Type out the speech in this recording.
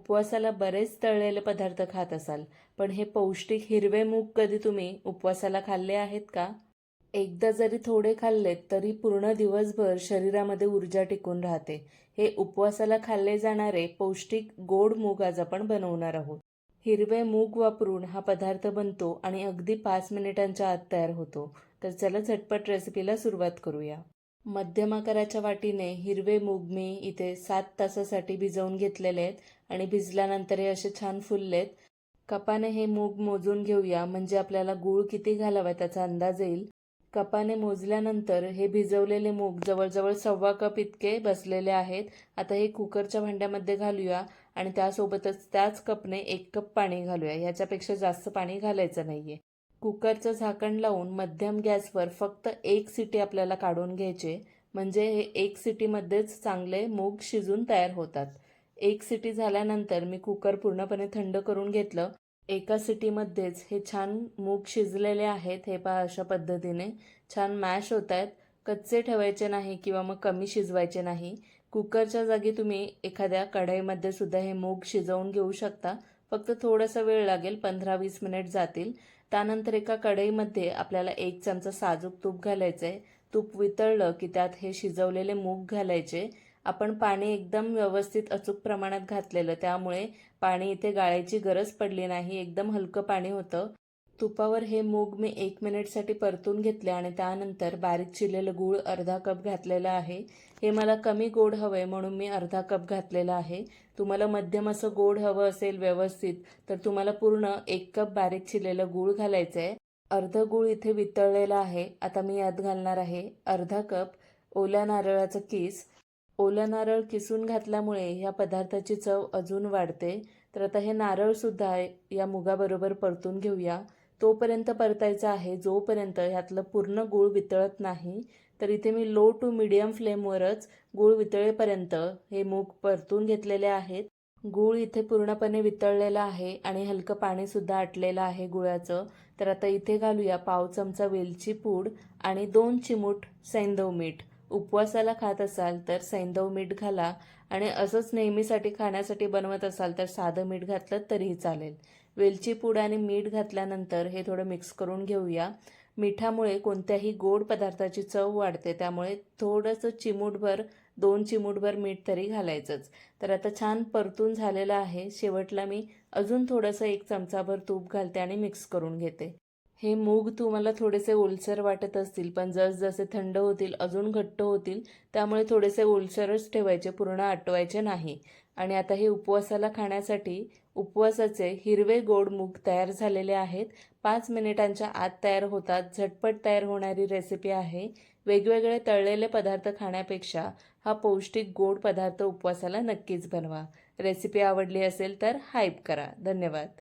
उपवासाला बरेच तळलेले पदार्थ खात असाल, पण हे पौष्टिक हिरवे मूग कधी तुम्ही उपवासाला खाल्ले आहेत का? एकदा जरी थोडे खाल्लेत तरी पूर्ण दिवसभर शरीरामध्ये ऊर्जा टिकून राहते. हे उपवासाला खाल्ले जाणारे पौष्टिक गोड मूग आज आपण बनवणार आहोत. हिरवे मूग वापरून हा पदार्थ बनतो आणि अगदी 5 मिनिटांच्या आत तयार होतो. तर चला झटपट रेसिपीला सुरुवात करूया. मध्यम आकाराच्या वाटीने हिरवे मूग मी इथे 7 तासासाठी भिजवून घेतलेले आहेत आणि भिजल्यानंतर हे असे छान फुललेत. कपाने हे मूग मोजून घेऊया, म्हणजे आपल्याला गूळ किती घालावा त्याचा अंदाज येईल. कपाने मोजल्यानंतर हे भिजवलेले मूग जवळजवळ 1.25 कप इतके बसलेले आहेत. आता हे कुकरच्या भांड्यामध्ये घालूया आणि त्यासोबतच त्याच कपने 1 कप पाणी घालूया. याच्यापेक्षा जास्त पाणी घालायचं नाहीये. कुकरचं झाकण लावून मध्यम गॅसवर फक्त 1 सिटी आपल्याला काढून घ्यायचे, म्हणजे हे 1 सिटीमध्येच चांगले मूग शिजून तयार होतात. 1 सिटी झाल्यानंतर मी कुकर पूर्णपणे थंड करून घेतलं. एका सिटीमध्येच हे छान मूग शिजलेले आहेत. हे पहा, अशा पद्धतीने छान मॅश होत आहेत. कच्चे ठेवायचे नाही किंवा मग कमी शिजवायचे नाही. कुकरच्या जागी तुम्ही एखाद्या कढईमध्ये सुद्धा हे मूग शिजवून घेऊ शकता. फक्त थोडासा वेळ लागेल, 15-20 मिनिट जातील. त्यानंतर एका कढईमध्ये आपल्याला 1 चमचा साजूक तूप घालायचं आहे. तूप वितळलं की त्यात हे शिजवलेले मूग घालायचे. आपण पाणी एकदम व्यवस्थित अचूक प्रमाणात घातलेलं, त्यामुळे पाणी इथे गाळायची गरज पडली नाही. एकदम हलकं पाणी होतं. तुपावर हे मूग मी 1 मिनिटसाठी परतून घेतले आणि त्यानंतर बारीक चिरलेलं गूळ अर्धा कप घातलेलं आहे. हे मला कमी गोड हवंय म्हणून मी अर्धा कप घातलेलं आहे. तुम्हाला मध्यम असं गोड हवं असेल व्यवस्थित, तर तुम्हाला पूर्ण 1 कप बारीक चिरलेलं गूळ घालायचं आहे. अर्ध गूळ इथे वितळलेला आहे. आता मी यात घालणार आहे अर्धा कप ओल्या नारळाचं किस. ओलं नारळ किसून घातल्यामुळे ह्या पदार्थाची चव अजून वाढते. तर आता हे नारळसुद्धा या मुगाबरोबर परतून घेऊया. तोपर्यंत परतायचं आहे जोपर्यंत ह्यातलं पूर्ण गूळ वितळत नाही. तर इथे मी लो टू मीडियम फ्लेमवरच गूळ वितळेपर्यंत हे मूग परतून घेतलेले आहेत. गूळ इथे पूर्णपणे वितळलेला आहे आणि हलकं पाणीसुद्धा आटलेलं आहे गुळाचं. तर आता इथे घालूया पाव चमचा वेलची पूड आणि 2 चिमूट सैंधव मीठ. उपवासाला खात असाल तर सैंधव मीठ घाला आणि असंच नेहमीसाठी खाण्यासाठी बनवत असाल तर साधं मीठ घातलं तरीही चालेल. वेलची पूड आणि मीठ घातल्यानंतर हे थोडं मिक्स करून घेऊया. मिठामुळे कोणत्याही गोड पदार्थाची चव वाढते, त्यामुळे थोडंसं चिमूटभर 2 चिमूटभर मीठ तरी घालायचंच. तर आता छान परतून झालेलं आहे. शेवटला मी अजून थोडंसं 1 चमचाभर तूप घालते आणि मिक्स करून घेते. हे मूग तुम्हाला थोडेसे ओलसर वाटत असतील, पण जसजसे थंड होतील अजून घट्ट होतील. त्यामुळे थोडेसे ओलसरच ठेवायचे, पूर्ण आटवायचे नाही. आणि आता हे उपवासाला खाण्यासाठी उपवासाचे हिरवे गोड मूग तयार झालेले आहेत. 5 मिनिटांच्या आत तयार होतात. झटपट तयार होणारी रेसिपी आहे. वेगवेगळे तळलेले पदार्थ खाण्यापेक्षा हा पौष्टिक गोड पदार्थ उपवासाला नक्कीच बनवा. रेसिपी आवडली असेल तर हाईप करा. धन्यवाद.